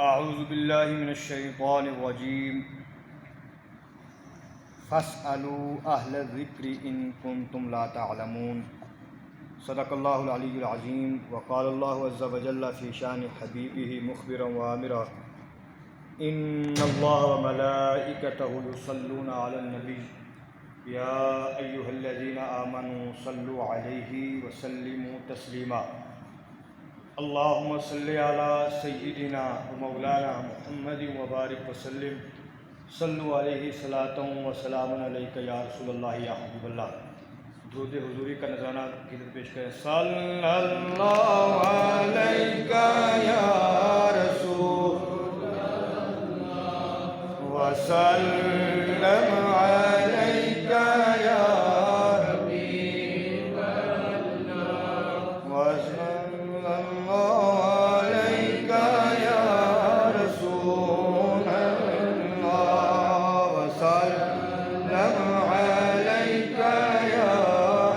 اعوذ باللہ من الشیطان الرجیم فاسألوا اہل الذکر ان کنتم لا تعلمون صدق اللہ العلی العظیم وقال اللہ عز وجل فی شان حبیبہ مخبرا وآمرا ان اللہ وملائکتہ یصلون علی النبی یا ایہا الذین آمنوا صلوا علیہ وسلموا تسلیما اللہم صلی علی سیدنا و مولانا محمد وبارک وسلم صلو علیہ صلاۃ و سلام علیک یا رسول اللہ یا حبیب اللہ۔ درود حضوری کا نذرانہ عقیدت پیش کریں۔ صلی اللہ علیک یا رسول وسلم علیک یا حبیب اللہ وسلم علیک یا رسول اللہ وسلم علیک یا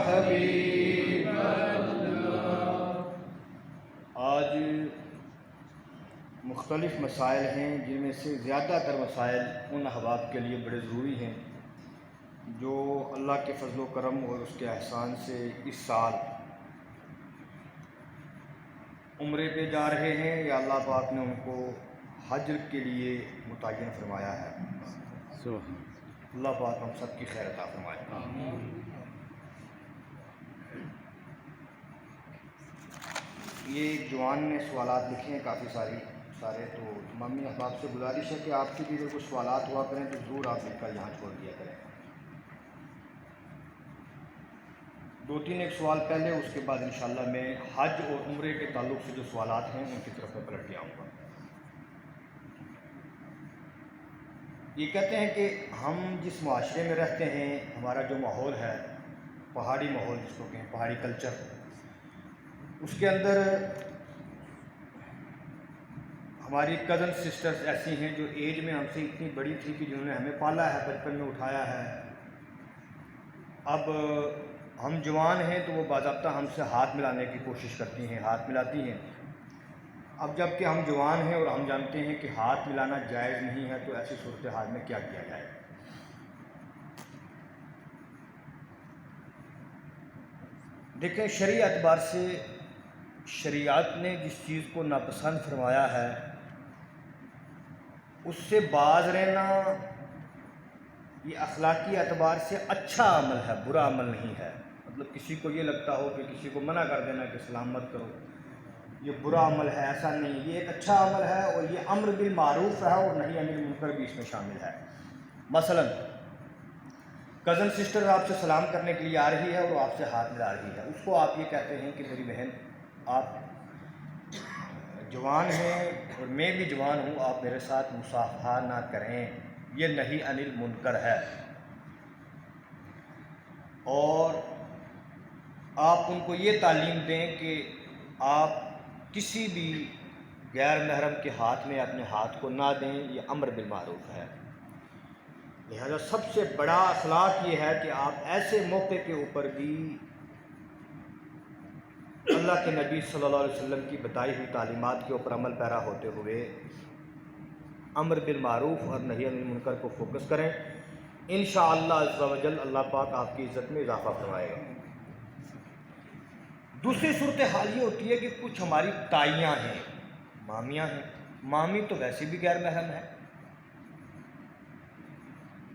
حبیب اللہ۔ آج مختلف مسائل ہیں جن میں سے زیادہ تر مسائل ان احباب کے لیے بڑے ضروری ہیں جو اللہ کے فضل و کرم اور اس کے احسان سے اس سال عمرے پہ جا رہے ہیں یا اللہ پاک نے ان کو حج کے لیے متعین فرمایا ہے۔ اللہ پاک ہم سب کی خیر عطا فرمائے۔ یہ ایک جوان نے سوالات لکھے ہیں کافی سارے تو تمامی احباب سے گزارش ہے کہ آپ کی بھی اگر کوئی سوالات ہوا کریں تو ضرور آپ لکھ کر یہاں چھوڑ دیا کریں۔ دو تین ایک سوال پہلے، اس کے بعد انشاءاللہ میں حج اور عمرے کے تعلق سے جو سوالات ہیں ان کی طرف میں پلٹ کے آؤں گا۔ یہ کہتے ہیں کہ ہم جس معاشرے میں رہتے ہیں، ہمارا جو ماحول ہے، پہاڑی ماحول جس کو کہیں، پہاڑی کلچر، اس کے اندر ہماری کزن سسٹرز ایسی ہیں جو ایج میں ہم سے اتنی بڑی تھی کہ جنہوں نے ہمیں پالا ہے، بچپن میں اٹھایا ہے۔ اب ہم جوان ہیں تو وہ باضابطہ ہم سے ہاتھ ملانے کی کوشش کرتی ہیں، ہاتھ ملاتی ہیں۔ اب جب کہ ہم جوان ہیں اور ہم جانتے ہیں کہ ہاتھ ملانا جائز نہیں ہے، تو ایسی صورتحال میں کیا کیا جائے؟ دیکھیں، شرعی اعتبار سے شریعت نے جس چیز کو ناپسند فرمایا ہے اس سے باز رہنا یہ اخلاقی اعتبار سے اچھا عمل ہے، برا عمل نہیں ہے۔ مطلب کسی کو یہ لگتا ہو کہ کسی کو منع کر دینا کہ سلام مت کرو، یہ برا عمل ہے، ایسا نہیں، یہ ایک اچھا عمل ہے اور یہ امر بالمعروف ہے اور نہی عن المنکر بھی اس میں شامل ہے۔ مثلا کزن سسٹر آپ سے سلام کرنے کے لیے آ رہی ہے اور آپ سے ہاتھ ملا رہی ہے، اس کو آپ یہ کہتے ہیں کہ میری بہن آپ جوان ہیں اور میں بھی جوان ہوں، آپ میرے ساتھ مصافحہ نہ کریں، یہ نہی عن المنکر ہے۔ اور آپ ان کو یہ تعلیم دیں کہ آپ کسی بھی غیر محرم کے ہاتھ میں اپنے ہاتھ کو نہ دیں، یہ امر بالمعروف ہے۔ لہذا سب سے بڑا اخلاق یہ ہے کہ آپ ایسے موقع کے اوپر بھی اللہ کے نبی صلی اللہ علیہ وسلم کی بتائی ہوئی تعلیمات کے اوپر عمل پیرا ہوتے ہوئے امر بالمعروف اور نہی عن المنکر کو فوکس کریں۔ انشاءاللہ عز و جل اللہ پاک آپ کی عزت میں اضافہ فرمائے گا۔ دوسری صورتحال یہ ہوتی ہے کہ کچھ ہماری تائیاں ہیں، مامیاں ہیں۔ مامی تو ویسے بھی غیر محرم ہے،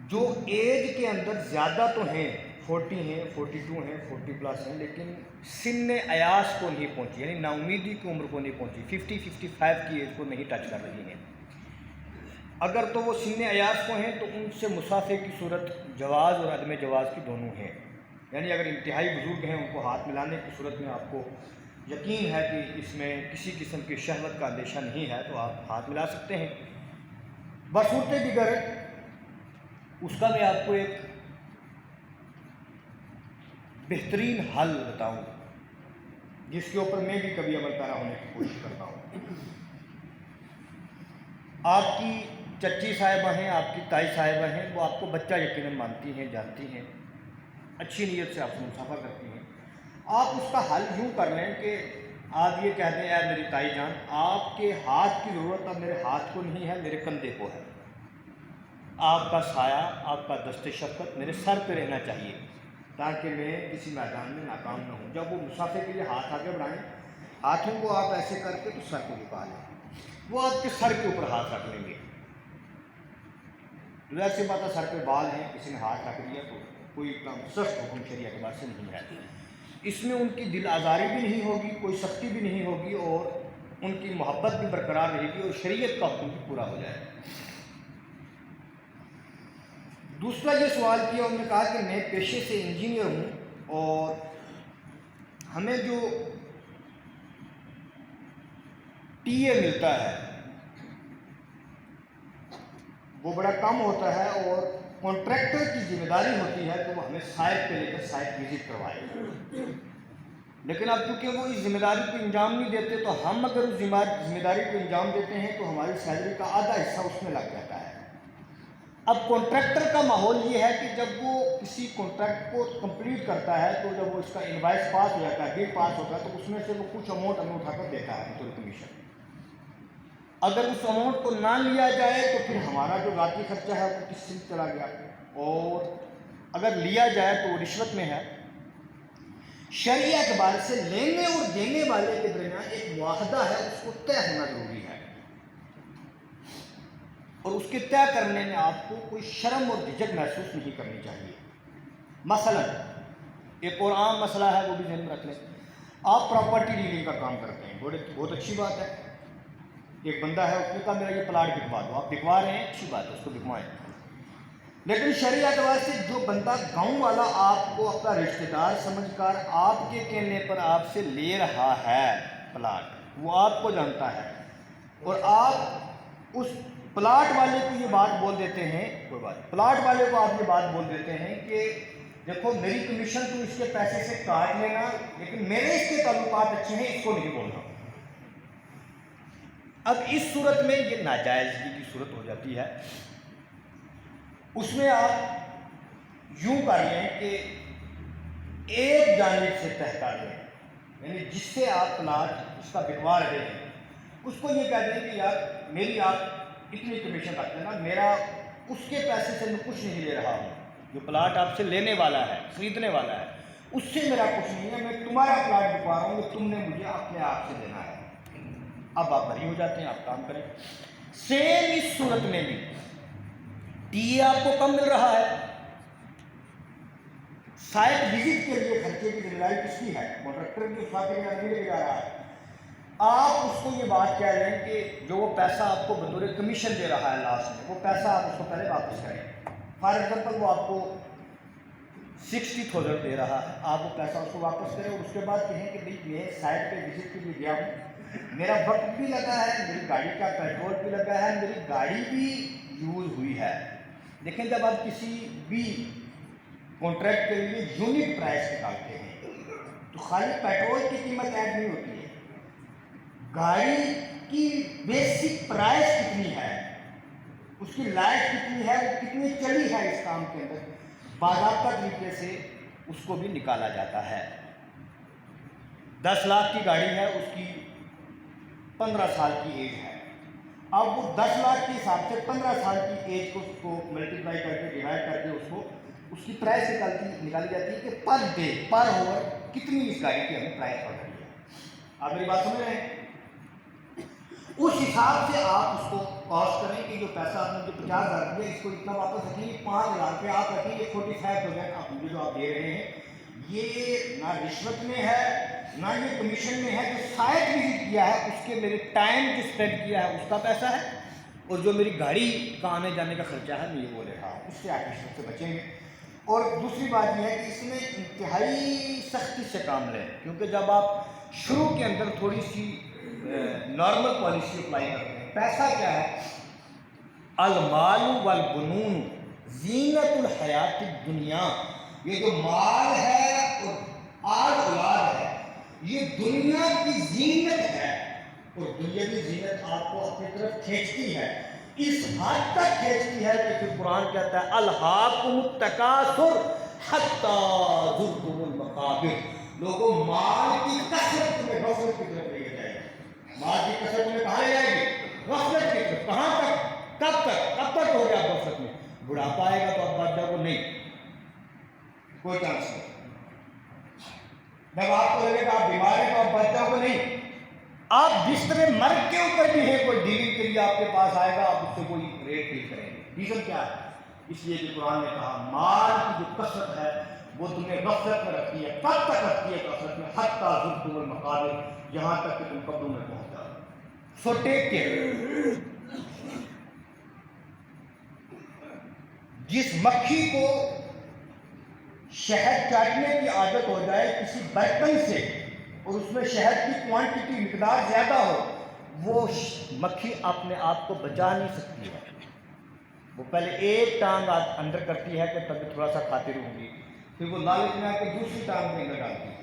جو ایج کے اندر زیادہ تو ہیں، 40 ہیں، 42 ہیں، 40 پلس ہیں، لیکن سن ایاس کو نہیں پہنچی، یعنی نا امیدی کی عمر کو نہیں پہنچی، 50-55 کی ایج کو نہیں ٹچ کر رہی ہیں۔ اگر تو وہ سن ایاس کو ہیں تو ان سے مصافحے کی صورت جواز اور عدم جواز کی دونوں ہیں، یعنی اگر انتہائی بزرگ ہیں ان کو ہاتھ ملانے کی صورت میں آپ کو یقین ہے کہ اس میں کسی قسم کی شہوت کا اندیشہ نہیں ہے تو آپ ہاتھ ملا سکتے ہیں۔ بصورت دیگر اس کا میں آپ کو ایک بہترین حل بتاؤں جس کے اوپر میں بھی کبھی عمل پیرا ہونے کی کوشش کرتا ہوں۔ آپ کی چچی صاحبہ ہیں، آپ کی تائی صاحبہ ہیں، وہ آپ کو بچہ یقیناً مانتی ہیں، جانتی ہیں، اچھی نیت سے آپ سے مصافحہ کرتی ہیں۔ آپ اس کا حل یوں کر لیں کہ آپ یہ کہتے ہیں اے میری تائی جان، آپ کے ہاتھ کی ضرورت اب میرے ہاتھ کو نہیں ہے، میرے کندھے کو ہے۔ آپ کا سایہ، آپ کا دست شفقت میرے سر پہ رہنا چاہیے تاکہ میں کسی میدان میں ناکام نہ ہوں۔ جب وہ مسافر کے لیے ہاتھ آگے بڑھائیں، ہاتھوں کو آپ ایسے کر کے تو سر کو جھکا لیں، وہ آپ کے سر کے اوپر ہاتھ رکھ لیں گے۔ ظاہر سی بات ہے، سر پہ بال ہیں، کسی نے ہاتھ رکھ دیا تو کوئی کام سخت حکم شریعت کے بعد سے نہیں ہے۔ اس میں ان کی دل آزاری بھی نہیں ہوگی، کوئی سختی بھی نہیں ہوگی، اور ان کی محبت بھی برقرار رہے گی، اور شریعت کا حکم بھی پورا ہو جائے گا۔ دوسرا یہ سوال کیا، انہوں نے کہا کہ میں پیشے سے انجینئر ہوں اور ہمیں جو ٹی اے ملتا ہے وہ بڑا کم ہوتا ہے، اور کانٹریکٹر کی ذمہ داری ہوتی ہے کہ وہ ہمیں سائٹ پہ لے کر سائٹ وزٹ کروائے، لیکن اب کیونکہ وہ اس ذمہ داری کو انجام نہیں دیتے تو ہم اگر اس ذمہ داری کو انجام دیتے ہیں تو ہماری سیلری کا آدھا حصہ اس میں لگ جاتا ہے۔ اب کانٹریکٹر کا ماحول یہ ہے کہ جب وہ کسی کانٹریکٹ کو کمپلیٹ کرتا ہے تو جب وہ اس کا انوائس پاس ہو جاتا ہے، بل پاس ہوتا ہے، تو اس میں سے وہ کچھ اماؤنٹ ہمیں اٹھا کر دیتا ہے بطور کمیشن۔ اگر اس اماؤنٹ کو نہ لیا جائے تو پھر ہمارا جو ذاتی خرچہ ہے وہ کس سے چلا گیا، اور اگر لیا جائے تو وہ رشوت میں ہے۔ شرعی اعتبار سے لینے اور دینے والے کے درمیان ایک معاہدہ ہے، اس کو طے ہونا ضروری ہے، اور اس کے طے کرنے میں آپ کو کوئی شرم اور جھجک محسوس نہیں کرنی چاہیے۔ مثلا ایک اور عام مسئلہ ہے، وہ بھی ذہن میں رکھ لیں۔ آپ پراپرٹی ڈیلنگ کا کام کرتے ہیں، بہت اچھی بات ہے۔ ایک بندہ ہے، اس نے کہا میرا یہ پلاٹ بکوا دو، آپ بکوا رہے ہیں، اچھی بات ہے، اس کو بکوائیں، لیکن شرعی اعتبار سے جو بندہ گاؤں والا آپ کو اپنا رشتہ دار سمجھ کر آپ کے کہنے پر آپ سے لے رہا ہے پلاٹ، وہ آپ کو جانتا ہے، اور آپ اس پلاٹ والے کو یہ بات بول دیتے ہیں، پلاٹ والے کو آپ یہ بات بول دیتے ہیں کہ دیکھو میری کمیشن تو اس کے پیسے سے کاٹ لینا، لیکن میرے اس کے تعلقات اچھے ہیں، اس کو نہیں بولنا۔ اب اس صورت میں یہ ناجائزگی کی صورت ہو جاتی ہے۔ اس میں آپ یوں کر لیں کہ ایک جانب سے طے کر لیں، یعنی جس سے آپ پلاٹ اس کا بکوا رہے ہیں اس کو یہ کہہ دیں کہ یار میری آپ اتنی کمیشن رکھ دینا، میرا اس کے پیسے سے میں کچھ نہیں لے رہا ہوں، جو پلاٹ آپ سے لینے والا ہے، خریدنے والا ہے، اس سے میرا کچھ نہیں ہے، میں تمہارا پلاٹ بکوا رہا ہوں کہ تم نے مجھے اپنے آپ سے دینا ہے۔ اب آپ بری ہو جاتے ہیں، آپ کام کریں۔ سیم اس صورت میں بھی ٹی اے آپ کو کم مل رہا ہے، سائٹ وزٹ کے لیے خرچے کی ذمہ داری کس کی ہے؟ کانٹریکٹر کی، اس خاطر میں آدمی لے جا رہا ہے۔ آپ اس کو یہ بات کہہ رہے ہیں کہ جو وہ پیسہ آپ کو بطور کمیشن دے رہا ہے لاسٹ میں، وہ پیسہ آپ اس کو پہلے واپس کریں۔ فار ایگزامپل وہ آپ کو 60,000 دے رہا ہے، آپ وہ پیسہ اس کو واپس کریں، اور اس کے بعد کہیں کہ بھائی میں سائٹ پہ وزٹ کے لیے گیا ہوں، میرا وقت بھی لگا ہے، میری گاڑی کا پیٹرول بھی لگا ہے، میری گاڑی بھی یوز ہوئی ہے۔ دیکھیں جب آپ کسی بھی کانٹریکٹ کے لیے یونٹ پرائس نکالتے ہیں تو خالی پیٹرول کی قیمت ایڈ نہیں ہوتی ہے، گاڑی کی بیسک پرائس کتنی ہے، اس کی لائف کتنی ہے، وہ کتنی چلی ہے اس کام کے اندر، باضابطہ طریقے سے اس کو بھی نکالا جاتا ہے۔ 10 لاکھ کی گاڑی ہے، اس کی 15 سال کی ایج ہے، اب وہ 10 لاکھ کے حساب سے 15 سال کی ایج کو اس کو ملٹیپلائی کر کے ڈیوائڈ کر کے اس کی پرائس نکالی جاتی ہے کہ پر ڈے پر اوور کتنی اس گاڑی کی ہمیں پرائس پڑ رہی ہے۔ آپ میری بات سمجھ رہے ہیں؟ اس حساب سے آپ اس کو کاسٹ کریں کہ جو پیسہ آپ نے جو 50,000 دیا اس کو اتنا واپس رکھیں گے، 5,000 روپے آپ رکھیں گے، 45,000 آپ مجھے جو آپ دے رہے ہیں یہ نہ رشوت میں ہے نہ یہ کمیشن میں ہے، جو سائٹ وزٹ کیا ہے اس کے میرے ٹائم جو اسپینڈ کیا ہے اس کا پیسہ ہے، اور جو میری گاڑی کا آنے جانے کا خرچہ ہے میں یہ وہ لے رہا ہوں، اس سے آپ رشوت سے بچیں گے۔ اور دوسری بات یہ ہے کہ اس میں انتہائی سختی سے کام لیں، کیونکہ جب آپ شروع کے اندر تھوڑی سی نارمل پالیسی اپلائی کرتے ہیں، پیسہ کیا ہے؟ المال والبنون زینت الحیات الدنیا، یہ جو مال ہے اور آل اولاد ہے یہ دنیا کی زینت ہے، اور دنیاوی زینت آپ کو اپنی طرف کھینچتی ہے، اس حد تک کھینچتی ہے کہ پھر قرآن کہتا ہے الہاکم التکاثر حتی زرتم المقابر، لوگوں مال کی کثرت میں غفلت کی طرف لے جائے گی، مال کی کثرت میں کہاں لے جائے گی؟ غفلت کی طرف۔ کہاں تک؟ کب تک ہو گیا غفلت میں؟ بڑھاپا آئے گا تو اب بات جاؤ نہیں، کوئی چانس نہیں۔ جب آپ کو لگے گا آپ بیمار ہیں تو آپ بچ جاؤ گے نہیں، آپ بستر مرگ کے اوپر بھی ہیں، کوئی ڈیلنگ کے لیے آپ کے پاس آئے گا، آپ اس سے کوئی ریٹ ڈیل کریں گے۔ ریزن کیا ہے؟ اس لیے کہ قرآن نے کہا مال کی جو کثرت ہے وہ تمہیں غفلت میں رکھتی ہے۔ کب تک رکھتی ہے غفلت میں؟ حتیٰ زرتم المقابر، یہاں تک کہ تم قبروں میں پہنچ جاؤ۔ سو ٹیک کیئر۔ جس مکھی کو شہد چاٹنے کی عادت ہو جائے کسی برتن سے اور اس میں شہد کی کوانٹٹی مقدار زیادہ ہو، وہ مکھی اپنے آپ کو بچا نہیں سکتی ہے۔ وہ پہلے ایک ٹانگ اندر کرتی ہے کہ تب تھوڑا سا کھاتی رہوں گی، پھر وہ لالچ میں آ کے دوسری ٹانگ کے اندر ڈالتی ہے،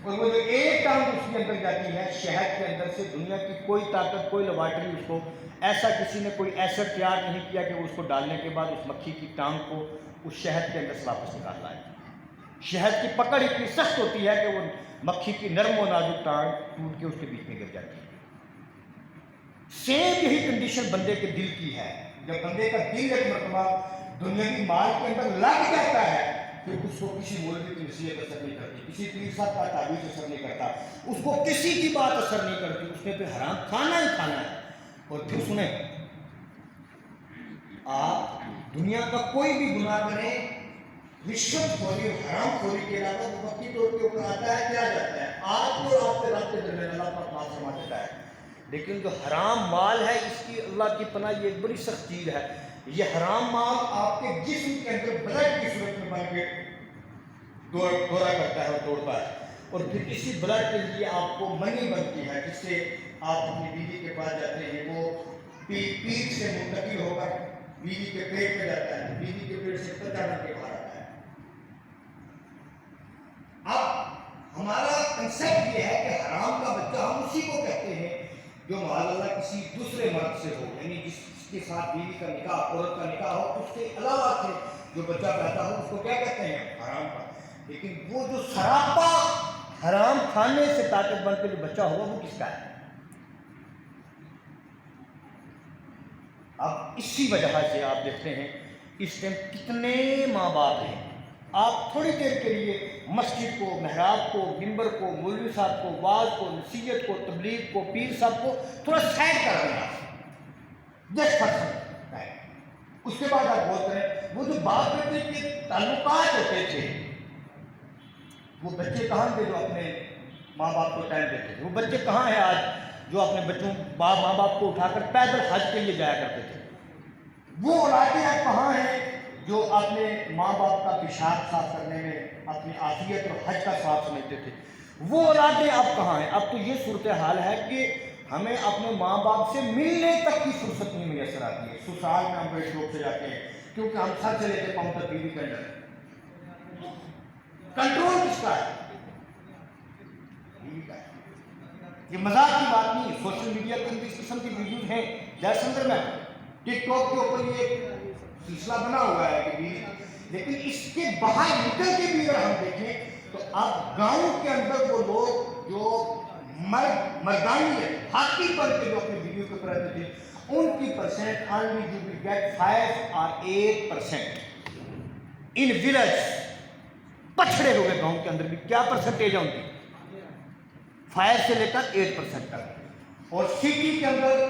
اور وہ جو ایک ٹانگ اس کے اندر جاتی ہے شہد کے اندر سے، دنیا کی کوئی طاقت، کوئی لیبارٹری اس کو ایسا، کسی نے کوئی ایسٹ تیار نہیں کیا کہ وہ اس کو ڈالنے کے بعد اس مکھی کی ٹانگ کو اس شہد کے اندر سے واپس نکال لائے۔ شہد کی پکڑ اتنی سخت ہوتی ہے کہ وہ مکھی کی نرم و نازک ٹانگ ٹوٹ کے اس کے بیچ میں گر جاتی ہے۔ سیم یہی کنڈیشن بندے کے دل کی ہے۔ جب بندے کا دل ایک مرتبہ دنیاوی مال کے اندر لگ جاتا ہے پھر اس کو کسی مولوی کی نصیحت اثر نہیں کرتی، کسی پیر صاحب کا تعویذ اثر نہیں کرتا، اس کو کسی کی بات اثر نہیں کرتی، اس نے پھر حرام کھانا ہی کھانا ہے۔ اور پھر سنیں، آپ دنیا کا کوئی بھی گناہ کریں، رشوت خوری اور حرام خوری کے علاوہ وہ وقتی طور کے اوپر آتا ہے، کیا جاتا ہے؟ آپ کو آپ کے رب کے درمیان اللہ پاک معاف فرما دیتا ہے۔ لیکن جو حرام مال ہے اس کی اللہ کی پناہ یہ ایک بڑی سخت چیز ہے۔ یہ حرام مال آپ کے جسم کے اندر بلڈ کی صورت میں بن کے دورہ کرتا ہے اور دوڑتا ہے، اور پھر اسی بلڈ کے لیے آپ کو منی بنتی ہے جس سے آپ اپنی بیوی کے پاس جاتے ہیں، وہ پیٹ سے منتقل ہو کر بیوی کے پیٹ میں جاتا ہے، بیوی کے پیٹ سے بچہ بن کے باہر آتا ہے۔ اب ہمارا کنسیپٹ یہ ہے کہ حرام کا بچہ ہم اسی کو کہتے ہیں جو معاذ اللہ کسی دوسرے مرد سے ہو، یعنی جس کے ساتھ بیوی کا نکاح، عورت کا نکاح ہو، اس کے علاوہ سے جو بچہ پیدا ہو اس کو کیا کہتے ہیں؟ حرام کا۔ لیکن وہ جو سراپا حرام کھانے سے طاقت بن کے جو بچہ ہوا وہ کس کا ہے؟ اب اسی وجہ سے آپ دیکھتے ہیں اس ٹائم کتنے ماں باپ ہیں، آپ تھوڑی دیر کے لیے مسجد کو، محراب کو، منبر کو، مولوی صاحب کو، واعظ کو، نصیحت کو، تبلیغ کو، پیر صاحب کو تھوڑا سائڈ کر دینا، جس پرسن ہے، اس کے بعد آپ غور کریں وہ جو باپ بیٹے کے تعلقات ہوتے تھے، وہ بچے کہاں تھے جو اپنے ماں باپ کو ٹائم دیتے تھے؟ وہ بچے کہاں ہیں آج جو اپنے بچوں ماں باپ کو اٹھا کر پیدل حج کے لیے جایا کرتے تھے؟ وہ اولادیں آج کہاں ہیں جو اپنے ماں باپ کا پیشاب صاف کرنے میں اپنی عافیت اور حج کا ثواب سمجھتے تھے؟ وہ اولادیں اب کہاں ہیں؟ اب تو یہ صورتحال ہے کہ ہمیں اپنے ماں باپ سے ملنے تک کی فرصت نہیں میسر آتی ہے۔ سسرال میں ہم بڑے شوق سے جاتے ہیں کیونکہ ہم سر سے لے کے پاؤں تک بیوی کے اندر کنٹرول کس کا ہے؟ بیوی کا ہے۔ یہ مذاق کی بات نہیں ہے، سوشل میڈیا کے اندر اس قسم کی ویڈیوز ہیں، جیسے اندر میں ٹک ٹاک کے اوپر یہ سلسلہ بنا ہوا ہے کہ بیوی، لیکن اس کے باہر نکل کے بھی اگر ہم دیکھیں تو اب گاؤں کے اندر وہ لوگ جو مردانی ہے، ہاتھی پر کے جو اپنے بیویوں کے اوپر رہتے تھے، ان کی percent only you will get 5 or 8%. ان ولیج پچھڑے ہوئے گاؤں کے اندر بھی کیا پرسنٹیج ہے ان کی؟ 5 سے لے کر 8% تک، اور سٹی کے اندر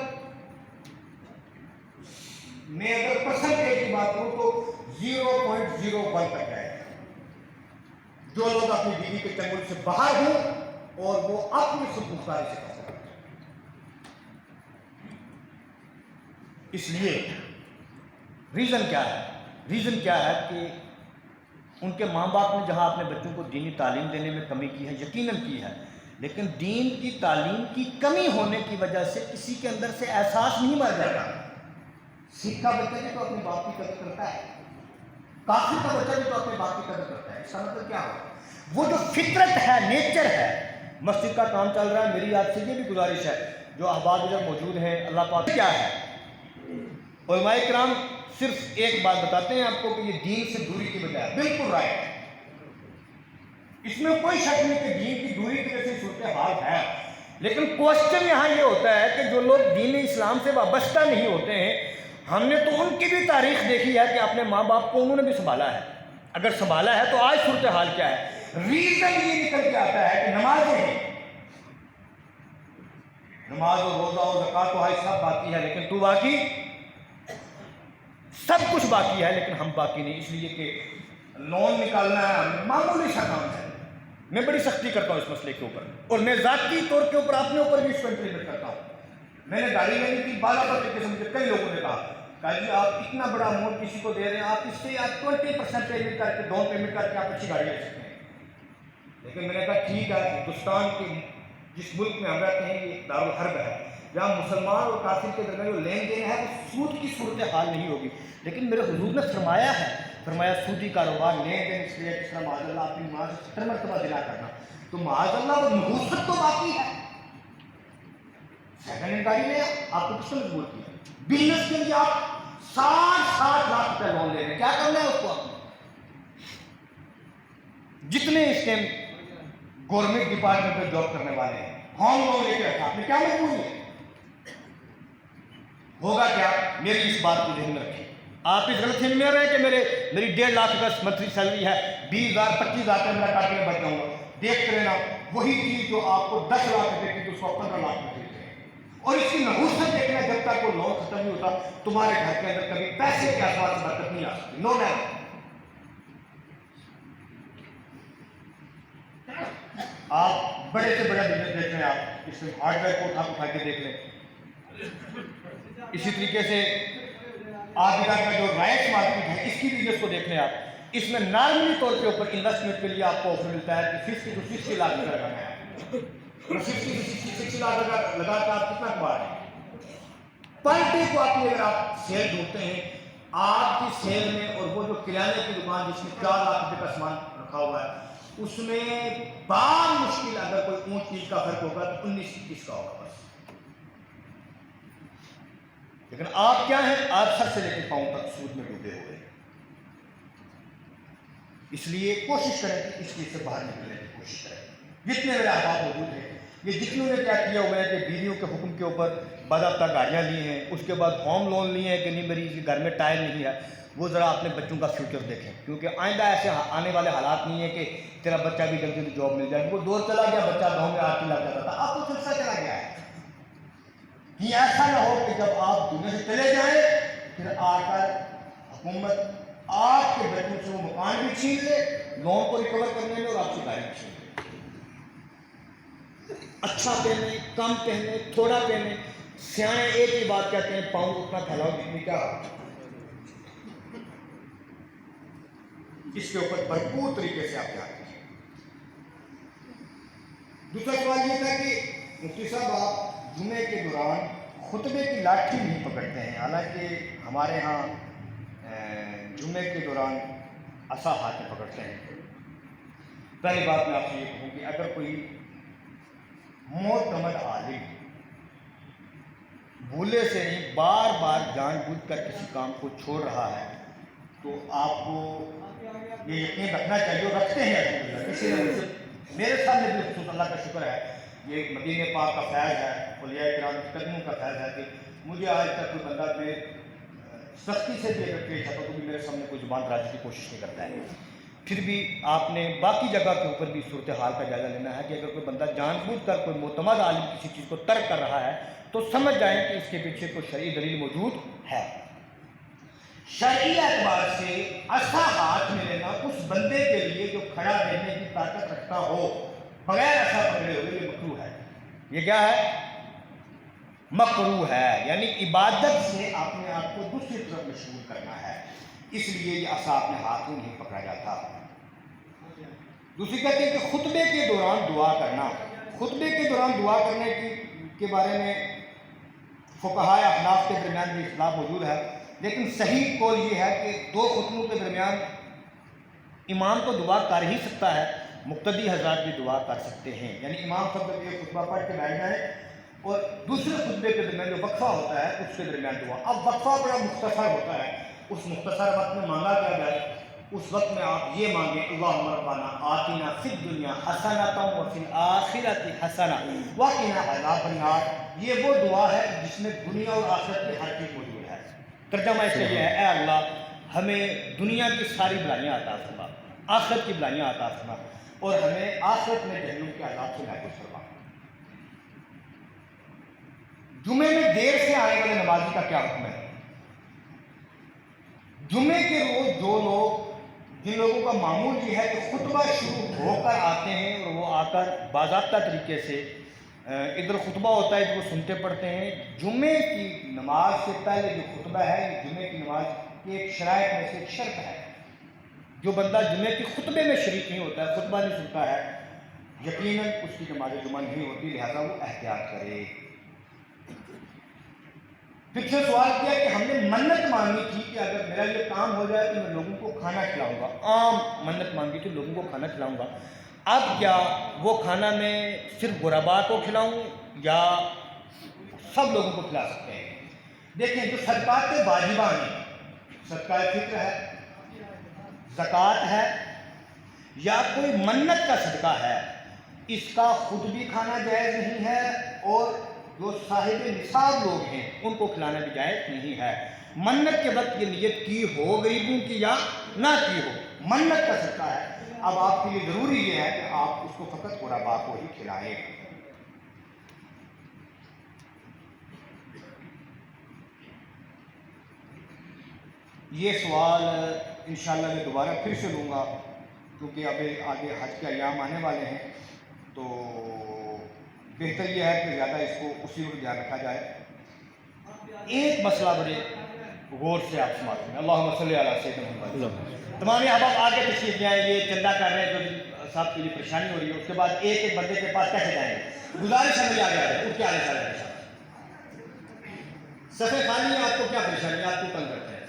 میں اگر پرسنٹیج کی بات کروں تو 0.01 تک ہے جو لوگ اپنی بیوی کے چنگل سے باہر ہوں اور وہ اپنی خود مختاری سے کر سکتے ہیں۔ اس لیے ریزن کیا ہے؟ ریزن کیا ہے کہ ان کے ماں باپ نے جہاں اپنے بچوں کو دینی تعلیم دینے میں کمی کی ہے، یقیناً کی ہے، لیکن دین کی تعلیم کی کمی ہونے کی وجہ سے کسی کے اندر سے احساس نہیں مر جاتا۔ سکھ کا بچہ بھی تو اپنے باپ کی قدر کرتا ہے، کافر کا بچہ بھی تو اپنے باپ کی قدر کرتا ہے۔ اس کا مطلب کیا ہو؟ وہ جو فطرت ہے، نیچر ہے۔ مسجد کا کام چل رہا ہے، میری آپ سے یہ بھی گزارش ہے جو احباب ادھر موجود ہیں، اللہ پاک کیا ہے، علماء کرام صرف ایک بات بتاتے ہیں آپ کو کہ یہ دین سے دوری کی بجائے، بالکل رائٹ ہے، اس میں کوئی شک نہیں کہ دین کی دوری کی وجہ سے صورتحال ہے، لیکن کوشچن یہاں یہ ہوتا ہے کہ جو لوگ دین اسلام سے وابستہ نہیں ہوتے ہیں، ہم نے تو ان کی بھی تاریخ دیکھی ہے کہ اپنے ماں باپ کو انہوں نے بھی سنبھالا ہے. اگر سنبھالا ہے تو آج صورتحال کیا ہے؟ ریزن یہ نکل کے آتا ہے کہ نماز و روزہ و زکوٰۃ و حج سب باقی ہے، لیکن تو باقی، سب کچھ باقی ہے لیکن ہم باقی نہیں. اس لیے کہ لون نکالنا ہے معمولی سا کام ہے. میں بڑی سختی کرتا ہوں اس مسئلے کے اوپر، اور میں ذاتی طور کے اوپر اپنے اوپر بھی اس کو امپلیمنٹ کرتا ہوں. میں نے گاڑی لینی تھی، بالا پر قسم کے کئی لوگوں نے کہا جی آپ اتنا بڑا اماؤنٹ کسی کو دے رہے ہیں، آپ اس سے آپ 20% پیمنٹ کر کے، ڈاؤن پیمنٹ کر کے آپ اچھی گاڑی لے سکتے ہیں. لیکن میں نے کہا ٹھیک ہے، ہندوستان کے جس ملک میں ہم رہتے ہیں یہ دارالحرب ہے، جہاں مسلمان اور کافر کے درمیان جو لین دین ہے وہ سود کی صورتحال نہیں ہوگی. لیکن میرے حضور نے فرمایا ہے، فرمایا سودی کاروبار لین دین اس لیے جس طرح معاذ اللہ اپنی ماں سے 70 مرتبہ زنا کرنا، تو معاذ اللہ وہ نحوست تو باقی ہے. سیکنڈ ہینڈ گاڑی لے آپ کو کس نے مجبور کیا؟ بزنس کے لیے آپ 60 لاکھ روپے لون لے رہے ہیں، کیا کرنا ہے اس کو؟ آپ جتنے اس ٹائم گورنمنٹ ڈپارٹمنٹ میں جاب کرنے والے ہیں، ہوم لون لے کے رکھا، آپ نے کیا مجبوری ہے؟ ہوگا کیا؟ میری اس بات کو ذہن میں رکھیں. آپ اس غلط فہمی میں رہے کہ میری 1.5 لاکھ کا منتھلی سیلری ہے، 20,000 25,000 کا میرا کاٹنے میں بچ جاؤں گا. دیکھتے رہنا وہی چیز جو آپ کو 10 لاکھ روپے کی تو اس کو 15 لاکھ میں خریدتے ہیں. اور اس کی نحوست دیکھنا، جب تک وہ لون ختم نہیں ہوتا تمہارے گھر کے اندر کبھی پیسے کے اعتبار سے برکت نہیں آ سکتی. نو نیور. آپ بڑے سے بڑا بزنس دیکھ لیں، آپ اس میں ہارڈ ویئر کو اٹھا کے دیکھ لیں. اسی طریقے سے آدھا کا جو رائٹس مارکیٹ ہے اس کی بزنس کو دیکھ لیں آپ. اس میں نارملی طور کے اوپر انویسٹمنٹ کے لیے آپ کو آفر ملتا ہے کہ 50 to 60 لاکھ روپے لگانا ہے. 50 to 60 لاکھ لگا کے آپ کتنا کما رہے ہیں؟ پر ڈے کو اگر آپ سیل ڈھونڈتے ہیں، آپ کی سیل میں، اور وہ جو کرانے کی دکان جس میں 4 لاکھ روپے کا سامان رکھا ہوا ہے، اس میں بار مشکل اگر کوئی اونچ نیچ کا فرق ہوگا تو 19-21 کا ہوگا بس. لیکن آپ کیا ہیں؟ آپ سر سے لے کے پاؤں تک سود میں ڈوبے ہوئے. اس لیے کوشش کریں کہ اس چیز سے باہر نکلنے کی کوشش کریں. جتنے میرے احباب موجود ہیں، یہ جتنوں نے کیا کیا ہوا ہے کہ بیویوں کے حکم کے اوپر باضابطہ گاڑیاں لی ہیں، اس کے بعد ہوم لون لیے ہیں کہ نہیں میری گھر میں ٹائر نہیں ہے، وہ ذرا اپنے بچوں کا فیوچر دیکھیں. کیونکہ آئندہ ایسے آنے والے حالات نہیں ہیں کہ تیرا بچہ بھی جلدی جلدی جاب مل جائے. وہ دور چلا گیا، بچہ گاؤں میں آ کے لگ جاتا تھا، اب وہ سلسلہ چلا گیا ہے. یہ ایسا نہ ہو کہ جب آپ دنیا سے چلے جائیں پھر آ کر حکومت آپ کے بچوں سے وہ مکان بھی چھین لے، لون کو ریکور کرنے میں، اور آپ سے گاڑی بھی چھین لے. اچھا پہنے، کم پہنے، تھوڑا پہنے. سیانے ایک ہی بات کہتے ہیں، پاؤں اتنا پھیلاؤ جتنی کیا ہو. اس کے اوپر بھرپور طریقے سے آپ کیا کریں. دوسرا سوال یہ تھا کہ مفتی صاحب آپ جمعے کے دوران خطبے کی لاٹھی نہیں پکڑتے ہیں، حالانکہ ہمارے ہاں جمعے کے دوران عصا ہاتھ میں پکڑتے ہیں. پہلی بات میں آپ سے یہ کہوں کہ اگر کوئی معتمد عالم بھولے سے نہیں بار بار جان بوجھ کر کسی کام کو چھوڑ رہا ہے تو آپ کو یہ یقین رکھنا چاہیے، اور رکھتے ہیں. کسی نے مجھ سے، میرے سامنے بھی خصوص اللہ کا شکر ہے، یہ مدینہ پاک کا فیض ہے، اولیاء کرام کے قدموں کا فیض ہے کہ مجھے آج تک کوئی بندہ میں سختی سے بھی اگر پیش آتا تو بھی میرے سامنے کوئی زبان درازی کی کوشش نہیں کرتا ہے. پھر بھی آپ نے باقی جگہ کے اوپر بھی صورتحال کا جائزہ لینا ہے کہ اگر کوئی بندہ جان بوجھ کر کوئی معتمد عالم کسی چیز کو ترک کر رہا ہے تو سمجھ جائیں کہ اس کے پیچھے کوئی شرعی دلیل موجود ہے. شرعی اعتبار سے عصا ہاتھ میں لینا اس بندے کے لیے جو کھڑا رہنے کی طاقت رکھتا ہو بغیر عصا پکڑے ہوئے، یہ مکروہ ہے. یہ کیا ہے؟ مکروہ ہے. یعنی عبادت سے اپنے آپ کو دوسری طرف مشغول کرنا ہے، اس لیے یہ عصا اپنے ہاتھ میں نہیں پکڑا جاتا. دوسری کہتے ہیں کہ خطبے کے دوران دعا کرنا. خطبے کے دوران دعا کرنے کے بارے میں فقہاء احناف کے درمیان بھی اختلاف موجود ہے، لیکن صحیح قول یہ ہے کہ 2 خطبوں کے درمیان امام تو دعا کر ہی سکتا ہے، مقتدی حضرات بھی دعا کر سکتے ہیں. یعنی امام صاحب جب یہ خطبہ پڑھ کے بیٹھ جائیں اور دوسرے خطبے کے درمیان جو وقفہ ہوتا ہے اس کے درمیان دعا. اب وقفہ بڑا مختصر ہوتا ہے، اس مختصر وقت میں مانگا کیا جائے؟ اس وقت میں آپ یہ مانگیں اللہم ربنا آتنا فی الدنیا حسنۃ وفی الآخرۃ حسنۃ وقنا عذاب النار۔ یہ وہ دعا ہے جس میں دنیا اور آخرت کی ہر چیز موجود ہے۔ ترجمہ اس کے لیے ہے اے اللہ ہمیں دنیا کی ساری بلائیاں عطا فرما، آخرت کی بلائیاں عطا فرما، اور ہمیں آخرت میں جہنم کے عذاب سے محفوظ فرما۔ جمعے میں دیر سے آنے والے نمازی کا کیا حکم ہے؟ جمعے کے روز جو لوگ جن لوگوں کا معمول یہ ہے کہ خطبہ شروع ہو کر آتے ہیں اور وہ آ کر باضابطہ طریقے سے ادھر خطبہ ہوتا ہے جو وہ سنتے پڑھتے ہیں، جمعے کی نماز سے پہلے جو خطبہ ہے یہ جمعے کی نماز کی ایک شرائط میں سے ایک شرط ہے۔ جو بندہ جمعے کے خطبے میں شریک نہیں ہوتا ہے، خطبہ نہیں سنتا ہے، یقیناً اس کی نماز جمعہ نہیں ہوتی، لہذا وہ احتیاط کرے۔ پچھلے سوال کیا کہ ہم نے منت مانگی تھی کہ اگر میرا یہ کام ہو جائے تو میں لوگوں کو کھانا کھلاؤں گا، عام منت مانگی تھی لوگوں کو کھانا کھلاؤں گا۔ اب کیا وہ کھانا میں صرف غرباء کو کھلاؤں یا سب لوگوں کو کھلا سکتے ہیں؟ دیکھیں جو صدقات واجبہ ہیں، صدقہ فطر ہے، زکوٰۃ ہے، یا کوئی منت کا صدقہ ہے، اس کا خود بھی کھانا جائز نہیں ہے اور جو صاحب نصاب لوگ ہیں ان کو کھلانا بھی جائز نہیں ہے۔ منت کے وقت یہ نیت کی ہو غریبوں کی یا نہ کی ہو، منت کا صدقہ ہے۔ اب آپ کے لیے ضروری یہ ہے کہ آپ اس کو فقط غرباء کو ہی کھلائیں۔ یہ سوال انشاءاللہ میں دوبارہ پھر سے لوں گا کیونکہ اب آگے حج کے ایام آنے والے ہیں، تو بہتر یہ ہے کہ زیادہ اس کو اسی وقت دھیان رکھا جائے۔ ایک مسئلہ بڑے غور سے آپ سماعت کریں، اللہم صلی علی سیدنا محمد۔ تمام اب آپ آگے تشریف لے آئیں، یہ چندہ کر رہے ہیں جو صاحب کے لیے پریشانی ہو رہی ہے، اس کے بعد ایک ایک بندے کے پاس کیسے جائیں گے؟ گزارش ہے، آگے آ جائے، اٹھ کے آگے چلے جائیں۔ صفحے خالی ہے، آپ کو کیا پریشانی ہے؟ آپ کو تنگ کرتے ہیں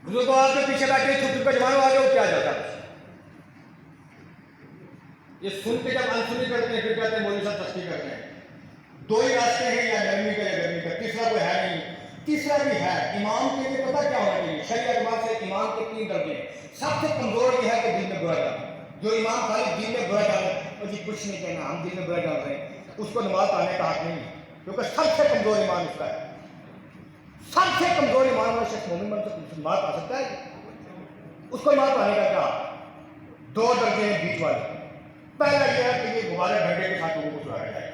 بزرگوں، آپ کے پیچھے بیٹھے چھوٹی کا جوانوں آگے اٹھ کے آ جاتا ہے۔ یہ سن کے جب انسنی کرتے ہیں پھر کہتے ہیں مولوی صاحب تسبیح کرتے ہیں۔ دو ہی راستے ہیں، یا نرمی کا یا گرمی کا، تیسرا کوئی ہے نہیں۔ تیسرا بھی ہے، امام کے لیے پتہ کیا ہونا چاہیے؟ شرعی اعتبار سے امام کے 3 درجے ہیں۔ سب سے کمزور یہ ہے کہ دل میں برا ڈالنا۔ جو امام خالی دل میں برا ڈالے اور جی کچھ نہیں کہنا، ہم دل میں برا ڈال رہے ہیں، اس کو نماز پڑھنے کا حق نہیں ہے، کیونکہ سب سے کمزور ایمان اس کا ہے۔ سب سے کمزور ایمان والا شخص مومن بن سے نماز پڑھ سکتا ہے؟ اس کو نماز پڑھنے کا کیا؟ 2 درجے ہیں بیچ والے۔ پہلا یہ ہے کہ یہ غبارے ڈنڈے کے ساتھ لوگوں کو سلایا جائے،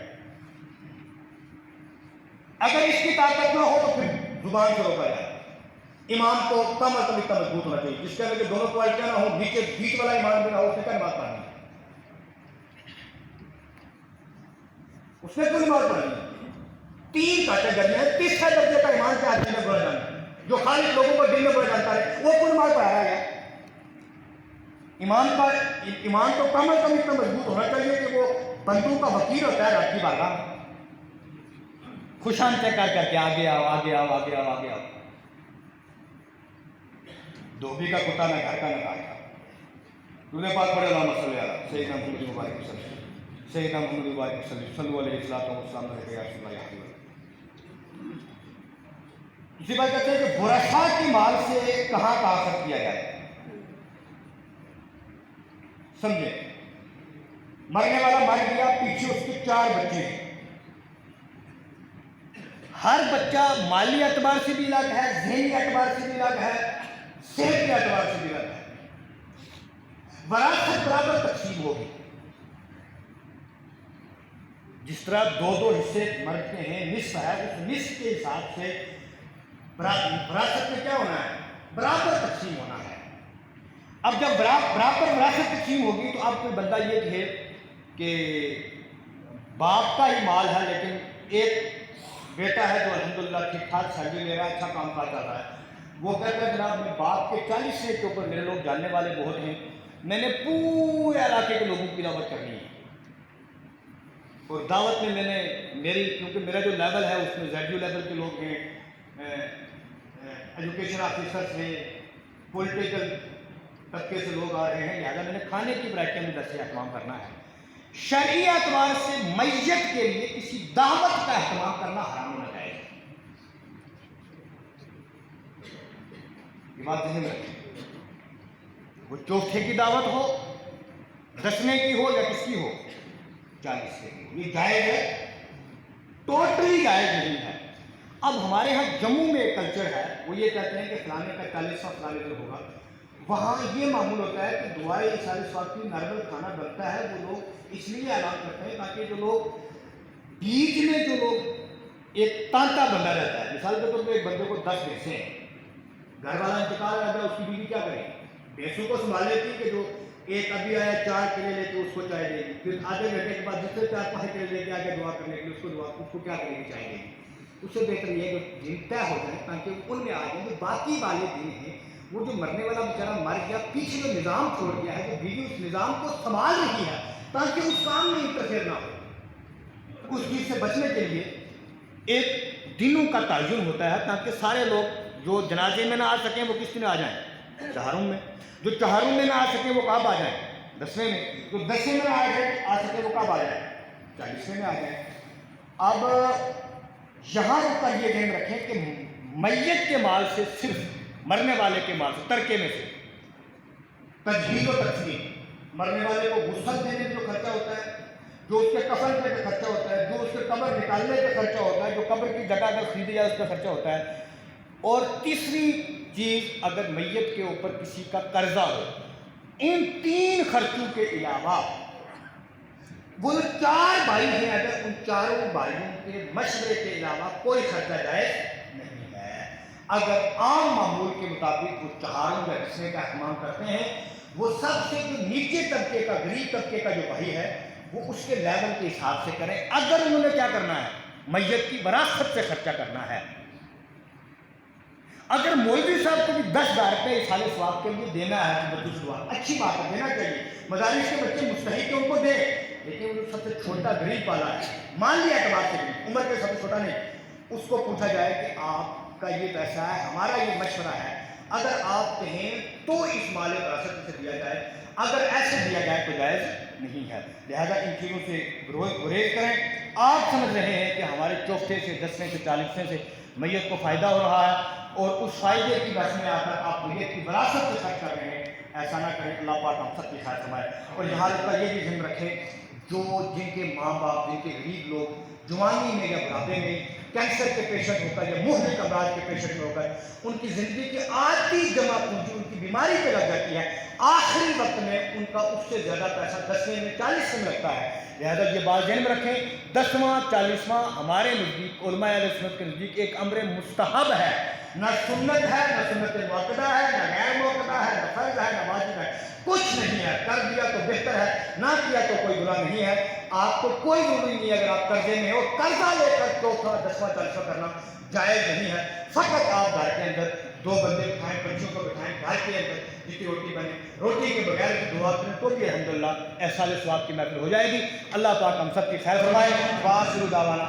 اگر اس کی طاقت نہ ہو تو پھر زبان سے روکا جائے۔ امام کو کم از کم اتنا مضبوط ہونا چاہیے جس کے اندر دونوں کوالٹیاں نہ ہو، نیچے بیچ والا ایمان بھی نہ ہو، اس نے کیا نماز پڑھنی ہے؟ اس نے کوئی نماز پڑھنی ہے؟ 3 کیٹیگریاں ہیں، تیسرے درجے کا ایمان کیا دل میں برا جاننا، جو خالص لوگوں کو دل میں برا جانتا ہے وہ کوئی نماز پڑھا رہا ہے؟ ایمان تو کم از کم اتنا مضبوط ہونا چاہیے کہ وہ بندوں کا وکیل ہوتا ہے رب کی بارگاہ میں، خوش آمدید کر کے آگے آؤ آگے آؤ آگے آؤ آگے آؤ۔ دھوبی کا کتا نہ گھر کا نہ کاٹا۔ دودھ پاک پڑھے اللہم صلی علی سیدنا محمد مبارک وسلم، سیدنا محمد مبارک وسلم، صلو علیہ السلام علیہ وسلم۔ اسی بات کہتے ہیں کہ برشا کی مال سے کہاں خرچ کیا جائے؟ سمجھے، مرنے والا مر گیا، پیچھے اس کے 4 بچے ہیں، ہر بچہ مالی اعتبار سے بھی الگ ہے، ذہنی اعتبار سے بھی الگ ہے، صحت کے اعتبار سے بھی الگ ہے۔ وراثت برابر تقسیم ہوگی، جس طرح 2 حصے مرتے ہیں، نصف ہے، اس نصف کے حساب سے وراثت میں کیا ہونا ہے؟ برابر تقسیم ہونا ہے۔ اب جب برابر وراثت تقسیم ہوگی تو اب کوئی بندہ یہ کہے کہ باپ کا ہی مال ہے لیکن ایک بیٹا ہے جو الحمدللہ ٹھیک ٹھاک سیلری لے رہا ہے، اچھا کام کر رہا ہے، وہ کہتا ہے جناب میں باپ کے 40 سے کے اوپر میرے لوگ جاننے والے بہت ہیں، میں نے پورے علاقے کے لوگوں کی دعوت کرنی ہے، اور دعوت میں کیونکہ میرا جو لیول ہے اس میں زیڈیو لیول کے لوگ ہیں، ایجوکیشن آفیسر سے، پولیٹیکل طبقے سے لوگ آ رہے ہیں، لہٰذا میں نے کھانے کی ورائٹیاں میں دستیاب اہتمام کرنا ہے۔ شرعی اعتبار سے میت کے لیے کسی دعوت کا اہتمام کرنا حرام ہونا چاہیے، یہ بات ذہن میں رکھیں۔ وہ چوتھے کی دعوت ہو، 10ویں کی ہو یا کس کی ہو، 40ویں کی ہو، یہ جائز ہے، ٹوٹلی جائز نہیں ہے۔ اب ہمارے ہاں جموں میں ایک کلچر ہے، وہ یہ کہتے ہیں کہ فلانے کا 40واں فلانے دن ہوگا، وہاں یہ معمول ہوتا ہے کہ دعائے اشارے ثواب کی نارمل کھانا بنتا ہے، وہ لوگ اس لیے اعلان کرتے ہیں تاکہ جو لوگ بیچ میں جو لوگ ایک تانتا بندہ رہتا ہے، مثال کے طور پہ ایک بندے کو 10 بھینسیں ہیں، گھر والا انتقال کر گیا، اس کی بیوی کیا کرے گی؟ بھینسوں کو سنبھالے گی کہ جو ایک ابھی آیا 4 کیلے لے کے اس کو چائے دے گی، پھر آدھے گھنٹے کے بعد جس سے 4-5 کیلے لے کے آگے دعا کرنے کے لیے اس کو کیا کرے گی؟ چائے دے گی۔ اس سے بہتر یہ ہے کہ دن طے ہو جائے تاکہ ان میں آ جائیں، جو باقی والے دن ہیں وہ جو مرنے والا بیچارہ مر گیا، پیچھے جو نظام چھوڑ گیا ہے، جو بیوی اس نظام کو سنبھال رہی ہے تاکہ اس کام میں انٹرفیئر نہ ہو، اس چیز سے بچنے کے لیے ایک دنوں کا تعین ہوتا ہے تاکہ سارے لوگ جو جنازے میں نہ آ سکیں وہ کس دن آ جائیں؟ چہارم میں۔ جو چہارم میں نہ آ سکیں وہ کب آ جائیں؟ 10ویں میں۔ جو 10ویں میں نہ آ سکے وہ کب آ جائیں؟ 40ویں میں آ جائیں۔ اب یہاں پر یہ ذہن رکھیں کہ میت کے مال سے، صرف مرنے والے کے مال سے، ترکے میں سے تجہیز و تقسیم، مرنے والے کو غسل دینے میں جو خرچہ ہوتا ہے، جو اس کے کفن پہ خرچہ ہوتا ہے، جو اس کے قبر نکالنے پہ خرچہ ہوتا ہے، جو قبر کی جگہ اگر خریدی جائے اس پہ خرچہ ہوتا ہے، اور تیسری چیز اگر میت کے اوپر کسی کا قرضہ ہو، ان 3 خرچوں کے علاوہ وہ 4 بھائی ہیں، اگر ان چاروں بھائیوں کے مشورے کے علاوہ کوئی خرچہ جائز نہیں ہے۔ اگر عام معمول کے مطابق وہ چہارم یا 10ویں کا اہتمام کرتے ہیں، وہ سب سے جو نیچے طبقے کا، غریب طبقے کا جو بھائی ہے وہ اس کے لیول کے حساب سے کریں۔ اگر انہوں نے کیا کرنا ہے؟ میت کی وراثت سے خرچہ کرنا ہے۔ اگر مولوی صاحب کو بھی 10,000 روپے اصحال ثواب کے لیے دینا ہے تو بدو دعا، اچھی بات ہے، دینا چاہیے، مدارس کے بچے مستحق ہیں ان کو دیں، لیکن وہ سب سے چھوٹا غریب والا ہے، مان لیا اعتبار سے غریب، عمر کے سب سے چھوٹا نہیں، اس کو پوچھا جائے کہ آپ کا یہ پیسہ ہے، ہمارا یہ مشورہ ہے، اگر آپ کہیں تو اس مال وراثت سے دیا جائے، اگر ایسے دیا جائے تو جائز نہیں ہے۔ لہذا ان چیزوں سے گریز کریں۔ آپ سمجھ رہے ہیں کہ ہمارے چوتھے سے، 10ویں سے، 40ویں سے میت کو فائدہ ہو رہا ہے اور اس فائدے کی بحث میں آ کر آپ میت کی وراثت سے خرچ کر رہے ہیں، ایسا نہ کریں، اللہ پاک ہم سب کی خیر فرمائے۔ اور یہاں کا یہ بھی ذہن رکھیں، جن کے ماں باپ، جن کے غریب لوگ جوانی میں یا بڑھاپے میں کینسر کے پیشنٹ ہو کر یا مہلک امراض کے پیشنٹ ہو کر ان کی زندگی کی آدھی جمع پونجی ان کی بیماری پہ لگ جاتی ہے، آخری وقت میں ان کا اس سے زیادہ پیسہ 10ویں میں، 40ویں میں لگتا ہے۔ لہذا یہ بات ذہن میں رکھیں، 10واں 40واں ہمارے نزدیک، علماء اہل سنت کے نزدیک ایک امر مستحب ہے، نہ سنت ہے، نہ سنت مؤکدہ ہے، نہ غیر مؤکدہ ہے، نہ فرض ہے، نہ واجب ہے، کچھ نہیں ہے۔ کر دیا تو بہتر ہے، نہ کیا تو کوئی گناہ نہیں ہے۔ آپ کو کوئی ضروری نہیں ہے اگر آپ قرضے میں ہو، قرضہ لے کر 4واں 10واں 40واں کرنا جائز نہیں ہے۔ فقط آپ گھر کے اندر 2 بندے بٹھائیں، بچوں کو بٹھائیں، گھر کے اندر جتنی روٹی بنے، روٹی کے بغیر کی دعا کریں تو بھی الحمدللہ احصال ثواب کی محفل ہو جائے گی۔ اللہ پاک ہم سب کی خیر فرمائے۔ وآخر دعوانا